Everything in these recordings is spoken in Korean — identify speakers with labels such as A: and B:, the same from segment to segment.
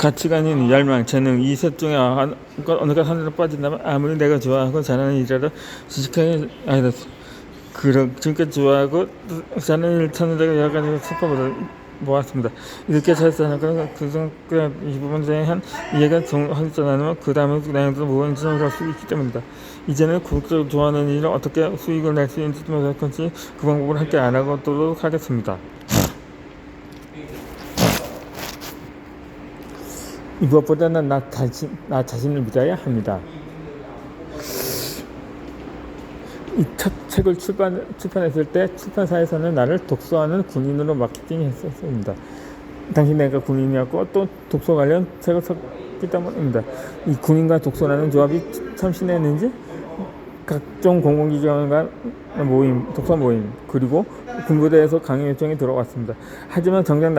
A: 가치관인 열망, 재능 이 셋 중에 어느 것 하나로 빠진다면 아무리 내가 좋아하고 잘하는 일이라도 지식하게 아니다. 지금까지 좋아하고 잘하는 일 찾는 데가 여러 가지 수법을 모았습니다. 이렇게 잘쓰는 것은 이 부분 중에 한 이해가 하지 않으면 그 다음에 내용도 무언지 할수 있기 때문이다. 이제는 궁극적으로 좋아하는 일을 어떻게 수익을 낼 수 있는지 못할 건지 그 방법을 함께 알아보도록 하겠습니다. 무엇보다는 나 자신을 믿어야 합니다. 이 첫 책을 출판했을 때 출판사에서는 나를 독서하는 군인으로 마케팅했었습니다. 당시 내가 군인이었고 또 독서 관련 책을 썼기 때문입니다. 이 군인과 독서라는 조합이 참 신했는지 각종 공공기관과 독서 모임, 그리고 군부대에서 강의 요청이 들어왔습니다. 하지만 정작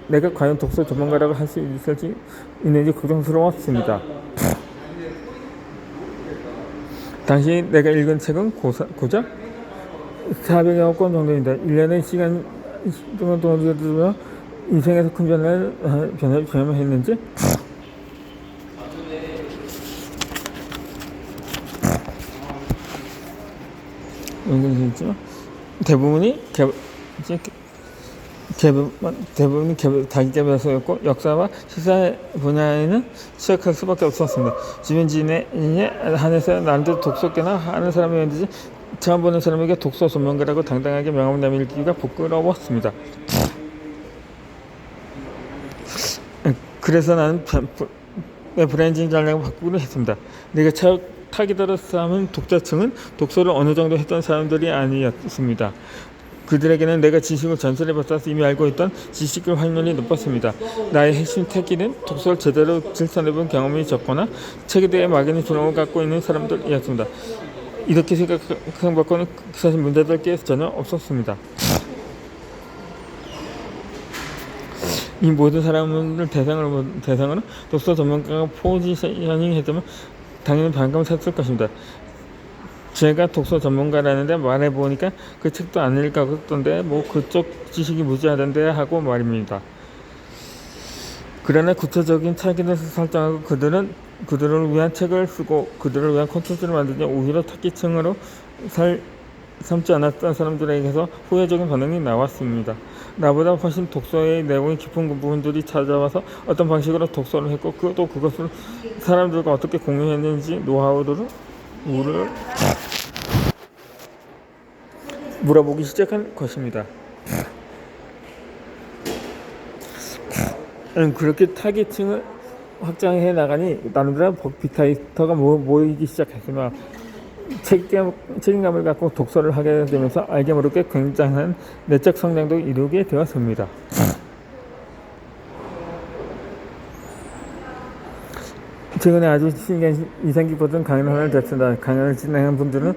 A: 내가 과연 독서 전문가라고 할 수 있는지 걱정스러웠습니다. 당시 내가 읽은 책은 고작 400여 권 정도입니다. 1년의 시간 동안 인생에서 큰 변화를 경험했는지 대부분이 자기 개발서였고 역사와 시사 분야에는 취약할 수밖에 없었습니다. 주변 지인에 한해서 나한테 독서계나 하는 사람이었는지 처음 보는 사람에게 독서 전문가라고 당당하게 명함을 내밀기가 부끄러웠습니다. 그래서 나는 브랜딩 전략을 바꾸기로 했습니다. 내가 타기 들어서 독자층은 독서를 어느 정도 했던 사람들이 아니었습니다. 그들에게는 내가 지식을 전설해봤다서 이미 알고 있던 지식의 확률이 높았습니다. 나의 핵심 특기는 독서를 제대로 실천해본 경험이 적거나 책에 대해 막연히 두려움을 갖고 있는 사람들이었습니다. 이렇게 생각받고는 사실 문제될 게 전혀 없었습니다. 이 모든 사람을 대상으로 독서 전문가가 포지셔닝 했다면 당연히 반감을 샀을 것입니다. 제가 독서 전문가라는데 말해보니까 그 책도 안 읽었던데 그쪽 지식이 무지하던데 하고 말입니다. 그러나 구체적인 타깃을 설정하고 그들을 위한 책을 쓰고 그들을 위한 콘텐츠를 만들자 오히려 타깃층으로 삼지 않았던 사람들에게서 후회적인 반응이 나왔습니다. 나보다 훨씬 독서의 내용이 깊은 부분들이 찾아와서 어떤 방식으로 독서를 했고 또 그것을 사람들과 어떻게 공유했는지 노하우를 물어보기 시작한 것입니다. 그렇게 타깃층을 확장해 나가니 나름대로 빅데이터가 모이기 시작했으며 책임감을 갖고 독서를 하게 되면서 알게 모르게 굉장한 내적 성장도 이루게 되었습니다. 최근에 아주 인상 깊었던 강연 하나를 듣습니다. 강연을 진행한 분들은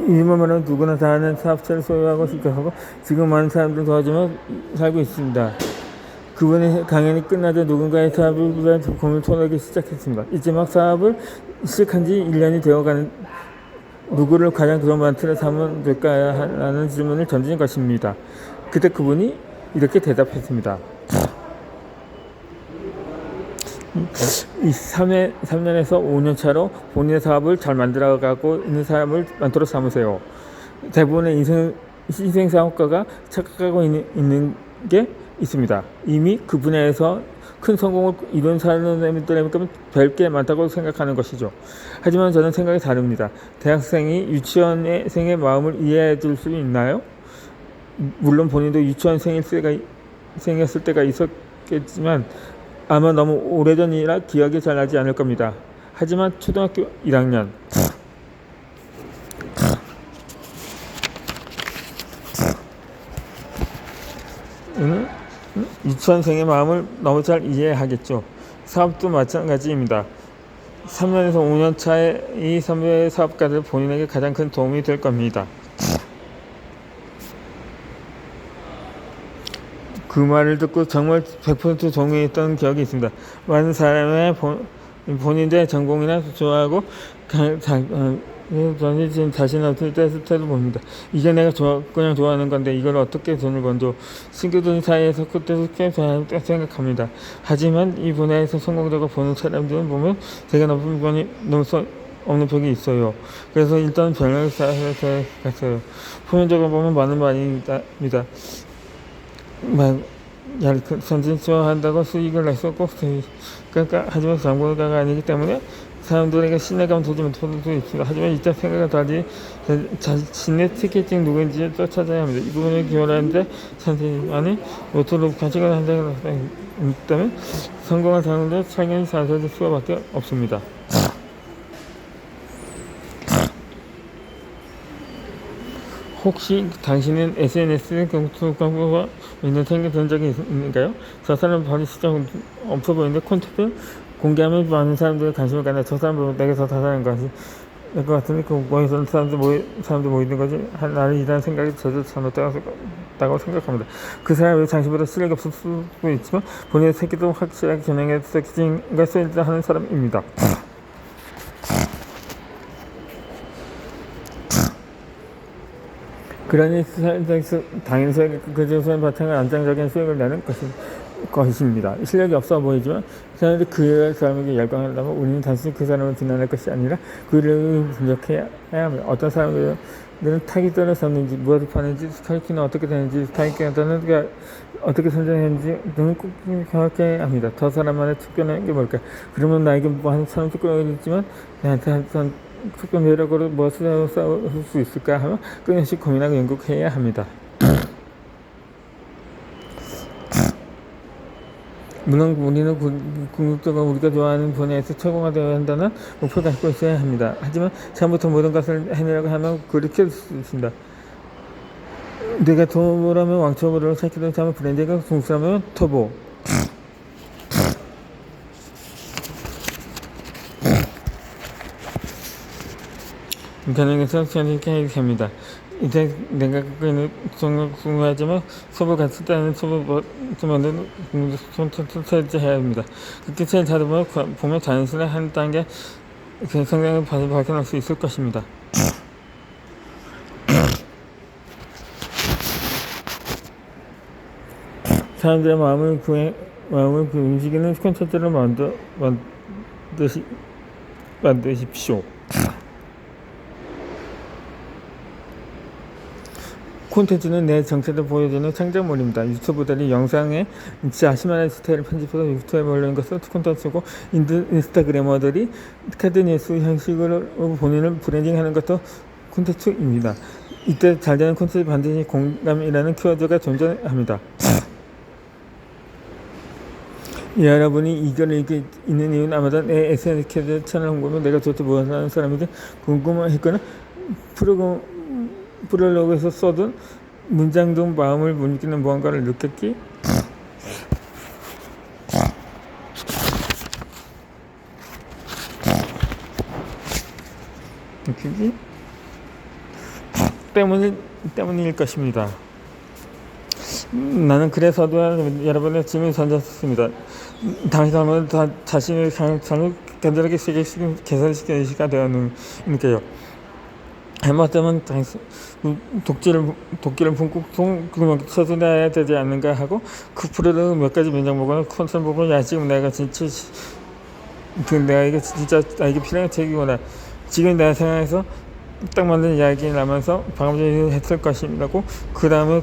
A: 이름만으로 누구나 다 하는 사업체를 소유하고 싶어하고 지금 많은 사람들 도와주며 살고 있습니다. 그분의 강연이 끝나자 누군가의 사업을 위한 조건을 토론하기 시작했습니다. 이제 막 사업을 시작한 지 1년이 되어가는 누구를 가장 돈 많은 틀에 삼으면 될까라는 질문을 던진 것입니다. 그때 그분이 이렇게 대답했습니다. 이 3년에서 5년 차로 본인의 사업을 잘 만들어가고 있는 사람을 많도록 삼으세요. 대부분의 인생 사업가가 착각하고 있는 게 있습니다. 이미 그 분야에서 큰 성공을 이룬 사람들에게 별게 많다고 생각하는 것이죠. 하지만 저는 생각이 다릅니다. 대학생이 유치원생의 마음을 이해해 줄 수 있나요? 물론 본인도 유치원생이었을 때가 있었겠지만 아마 너무 오래전이라 기억이 잘 나지 않을 겁니다. 하지만 초등학교 1학년 유치원생의 마음을 너무 잘 이해하겠죠. 사업도 마찬가지입니다. 3년에서 5년 차의 이 선배 사업가들 본인에게 가장 큰 도움이 될 겁니다. 그 말을 듣고 정말 100% 동의했던 기억이 있습니다. 많은 사람의 본인의 전공이나 좋아하고 저는 지금 자신한테 테스트를 봅니다. 이게 내가 그냥 좋아하는 건데 이걸 어떻게 돈을 번도 친구들 사이에서 그때도 꽤 좋아한다 생각합니다. 하지만 이 분야에서 성공적으로 보는 사람들은 보면 제가 높은 분이 넘어 없는 벽이 있어요. 그래서 일단 병을 갔어요. 표면적으로 보면 많은 말입니다. 선진수화한다고 수익을 냈었고, 그러니까 하지만 정보가가 아니기 때문에 사람들에게 신뢰감 주지 못할 수 있습니다. 하지만 이때 생각과 달리 자신의 티켓팅 누구인지 또 찾아야 합니다. 이 부분을 기원하는데 선생님만이 로또로 가치가 한다고 있다면 성공한 사람들 창현이 사라질 수밖에 없습니다. 혹시 당신은 SNS 광고가 있는 생각된 적이 있는가요? 저 사람 바로 시장 없어 보이는데 콘텐츠 공개하면 많은 사람들이 관심을 갖나 저 사람 보면 내가 더 잘하는 것이 것 같은데 그 모여서 사람들 모이는 거지 나는 이런 생각이 저도 잘못되었다고 생각합니다. 그 사람의 장신보다 실력이 없을 수도 있지만 본인의 새끼도 확실하게 겨냥해서 기증과 쓰인다 하는 사람입니다. 그러니 당연히 그중에서는 바탕을 안정적인 수익을 내는 것입니다. 실력이 없어 보이지만 사람들이 그 사람에게 열광한다면 우리는 단순히 그 사람을 비난할 것이 아니라 그를 분석해야 합니다. 어떤 사람들은 타깃 돈을 샀는지 무엇을 파는지 스타이킹은 어떻게 되는지 스타이킹은 어떻게 선정했는지 등을 꼭 정확해야 합니다. 저 사람만의 특별한 게 뭘까? 그러면 나에게 한 사람 특별하겠지만 나한테 한 특별 매력으로 무엇을 쌓을 수 있을까 하며 끊임없이 고민하고 연구해야 합니다. 물론 우리는 궁극적으로 우리가 좋아하는 분야에서 최고가 되어야 한다는 목표를 갖고 있어야 합니다. 하지만 처음부터 모든 것을 해내려고 하면 그렇게 수 있습니다. 내가 터보라면 왕초보를 찾기도 하면 브랜드가 궁수라면 터보. 가능해서 저렇게 해야 됩니다. 이제 내가 갖고 있는 궁금하지만 수업을 갔을 때는 수업을 만드는 해야 합니다. 그렇게 잘 보면 자연스레 한 단계 성장을 발견할 수 있을 것입니다. 사람들의 마음을 움직이는 콘텐츠를 만드십시오. 콘텐츠는 내 정체를 보여주는 창작물입니다. 유튜브들이 영상에 자신만의 스타일을 편집해서 유튜브에 올리는 것은 콘텐츠고 인스타그래머들이 카드뉴스 형식으로 본인을 브랜딩하는 것도 콘텐츠입니다. 이때 잘되는 콘텐츠 반드시 공감이라는 키워드가 존재합니다. 여러분이 이걸 읽고 있는 이유는 아마도 내 SNS 채널 홍보면 내가 도대체 무엇을 하는 사람인지 궁금했거나 프롤로그에서 써둔 문장 등 마음을 움직이는 무언가를 느꼈기? 때문일 것입니다. 나는 그래서도 여러분의 질문을 던졌습니다. 당신은 자신의 잘못 간절하게 개선시키는 시가 되었는데요. 잘못하면 도끼를 품고 쳐서내야 되지 않는가 하고 그 프로를 몇 가지 문장 보거나 콘텐츠 보고 야 지금 내가 진짜 나에게 필요한 책이구나. 지금 내 상황에서 딱 맞는 이야기 나면서 방금 전에 했을 것이라고 그 다음에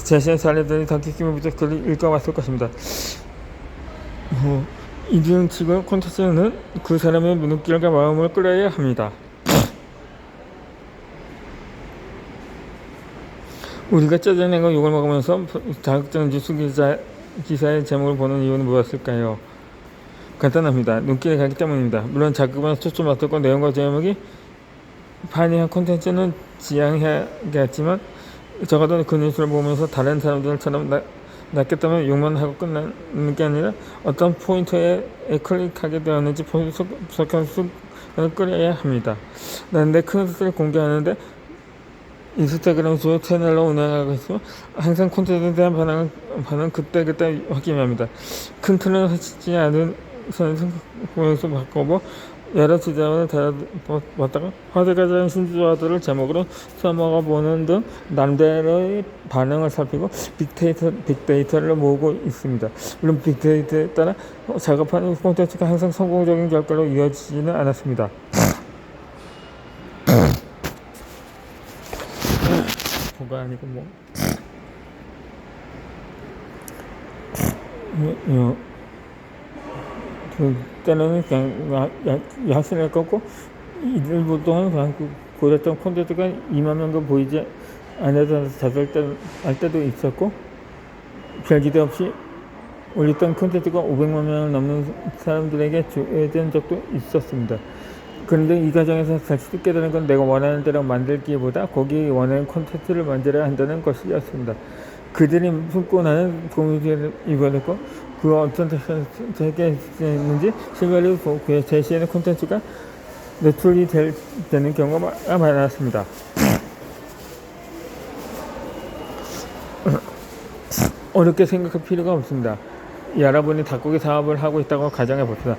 A: 자신의 사례들이 더 깊이 글을 읽어왔을 것입니다. 이중치고 콘텐츠는 그 사람의 눈길과 마음을 끌어야 합니다. 우리가 짜증낸 거 욕을 먹으면서 자극적인 뉴스 기사의 제목을 보는 이유는 무엇일까요? 간단합니다. 눈길에 가기 때문입니다. 물론 자극은 초점 맞고 내용과 제목이 판이한 콘텐츠는 지양해야겠지만 적어도 그 뉴스를 보면서 다른 사람들처럼 낫겠다면 욕만 하고 끝나는 게 아니라 어떤 포인트에 클릭하게 되었는지 속을 끌어야 합니다. 난 내 콘텐츠를 공개하는데 인스타그램 주요 채널로 운영하고 있으면 항상 콘텐츠에 대한 반응 그때 확인합니다. 큰 틀을 하지 않은 선에서 바꿔보 여러 주제를 다뤄봤다가 화제가 된 신조어들을 제목으로 써먹어보는 등 남들의 반응을 살피고 빅데이터를 모으고 있습니다. 물론 빅데이터에 따라 작업하는 콘텐츠가 항상 성공적인 결과로 이어지지는 않았습니다. 뭐가 아니고 때는 그냥 야신을 꺾고 일부 동안 그냥 고렸던 콘텐츠가 2만 명도 보이지 않아서 할 때도 있었고, 별 기대 없이 올렸던 콘텐츠가 500만 명을 넘는 사람들에게 조회된 적도 있었습니다. 그런데 이 과정에서 다시 깨달은 건 내가 원하는 대로 만들기보다 거기에 원하는 콘텐츠를 만들어야 한다는 것이었습니다. 그들이 품고 나는 고민을 이번했고, 그 어떤 선택했는지 실마리를 그의 제시하는 콘텐츠가 노출이 되는 경우가 많았습니다. 어렵게 생각할 필요가 없습니다. 여러분이 닭고기 사업을 하고 있다고 가정해 봅시다.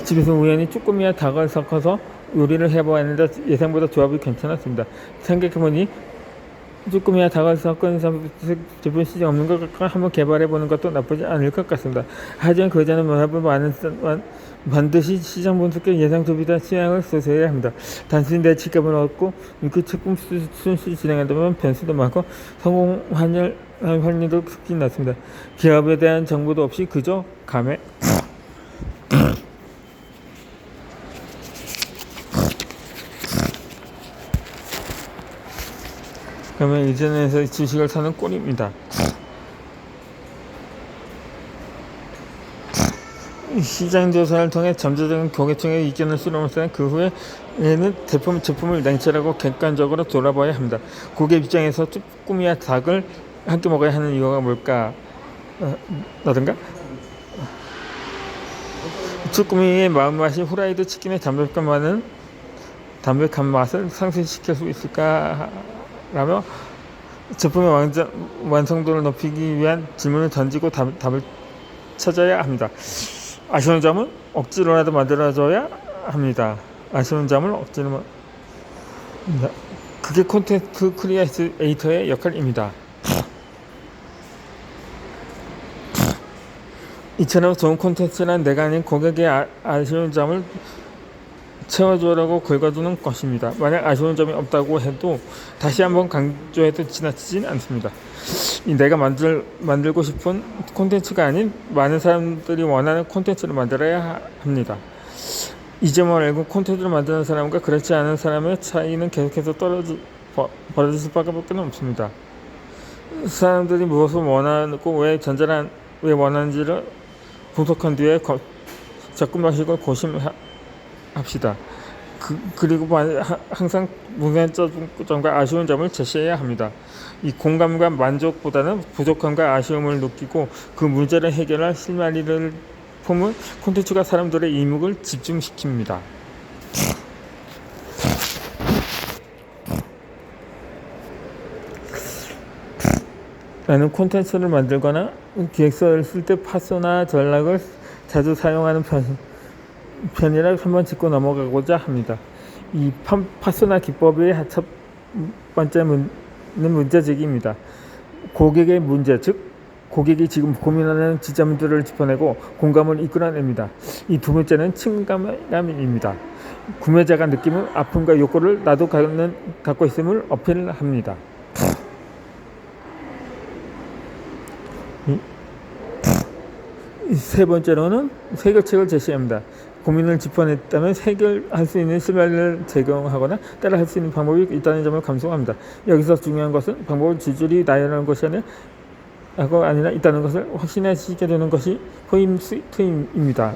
A: 집에서 우연히 쭈꾸미와 닭을 섞어서 요리를 해보았는데 예상보다 조합이 괜찮았습니다. 생각해보니 쭈꾸미와 닭을 섞은 제품 시장 없는 것 같고 한번 개발해보는 것도 나쁘지 않을 것 같습니다. 하지만 그 전에 반드시 시장 분석과 예상 소비자 취향을 조사해야 합니다. 단순히 내 직감을 얻고 그 제품 순수히 진행한다면 변수도 많고 성공 확률도 크게 낮습니다. 기업에 대한 정보도 없이 그저 감에 그러면 이전에서 주식을 사는 꼴입니다. 시장 조사를 통해 잠재적인 고객층의 의견을 수렴했으나 그 후에는 제품을 냉철하고 객관적으로 돌아봐야 합니다. 고객 입장에서 쭈꾸미와 닭을 함께 먹어야 하는 이유가 뭘까? 라든가 쭈꾸미의 마음맛이 후라이드 치킨의 담백한 맛을 상쇄시킬 수 있을까? 라며 제품의 완성도를 높이기 위한 질문을 던지고 답을 찾아야 합니다. 아쉬운 점은 억지로라도 만들어줘야 합니다. 그게 콘텐츠 크리에이터의 역할입니다. 이처럼 좋은 콘텐츠란 내가 아닌 고객의 아쉬운 점을 채워주려고 긁어두는 것입니다. 만약 아쉬운 점이 없다고 해도 다시 한번 강조해도 지나치진 않습니다. 내가 만들고 싶은 콘텐츠가 아닌 많은 사람들이 원하는 콘텐츠를 만들어야 합니다. 이 점을 알고 콘텐츠를 만드는 사람과 그렇지 않은 사람의 차이는 계속해서 벌어질 수밖에 없습니다. 사람들이 무엇을 원하고 왜 원하는지를 분석한 뒤에 접근 방식을 고심합시다. 그리고 항상 문제점과 아쉬운 점을 제시해야 합니다. 이 공감과 만족보다는 부족함과 아쉬움을 느끼고 그 문제를 해결할 실마리를 품은 콘텐츠가 사람들의 이목을 집중시킵니다. 나는 콘텐츠를 만들거나 기획서를 쓸 때 파소나 전략을 자주 사용하는 편이라 한번 짚고 넘어가고자 합니다. 이 파소나 기법의 첫 번째는 문제제기입니다. 고객의 문제, 즉 고객이 지금 고민하는 지점들을 짚어내고 공감을 이끌어냅니다. 이 두 번째는 친감입니다. 구매자가 느끼는 아픔과 욕구를 나도 갖고 있음을 어필합니다. 세 번째로는 해결책을 제시합니다. 고민을 짚어냈다면 해결할 수 있는 실마리를 제공하거나 따라할 수 있는 방법이 있다는 점을 감수합니다. 여기서 중요한 것은 방법을 줄줄이 나열하는 것이 아니라 있다는 것을 확신하시게 되는 것이 포인트입니다.